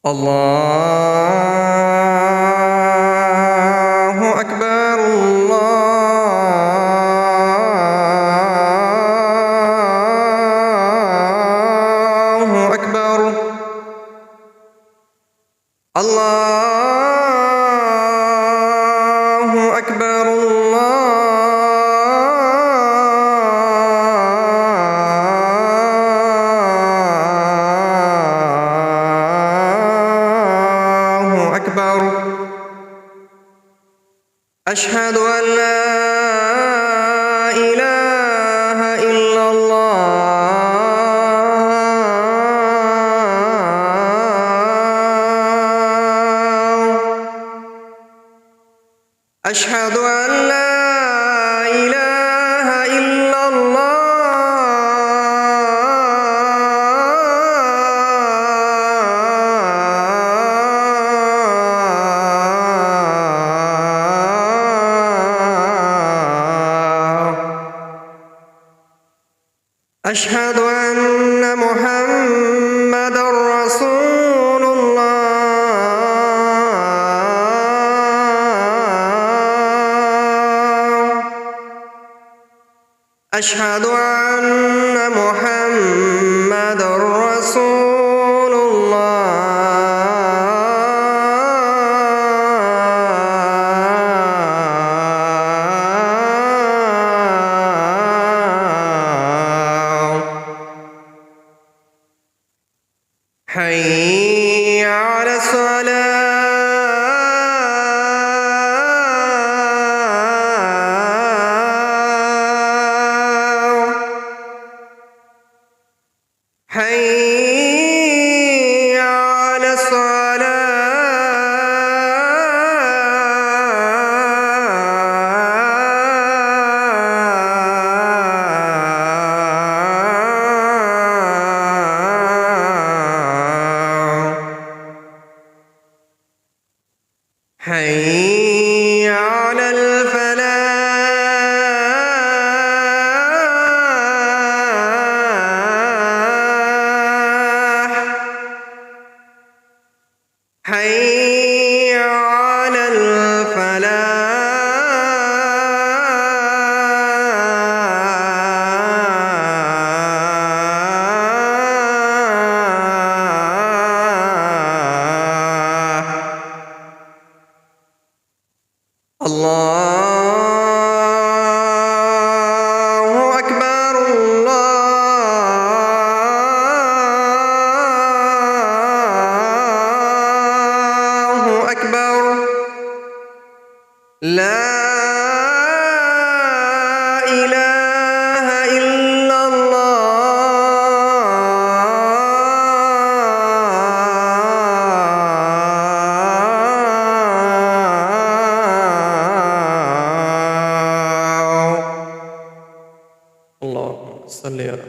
الله أكبر الله أكبر الله أكبر الله أكبر. أشهد أن لا إله إلا الله. أشهد أن لا إله إلا الله. أشهد أن محمدًا رسول الله. أشهد أن محمدًا رسول الله. حي على الصلاة. حي على الصلاة. حي على الفلاح. حي على الفلاح. الله أكبر الله أكبر. لا إله إلا الله. اللهم صل على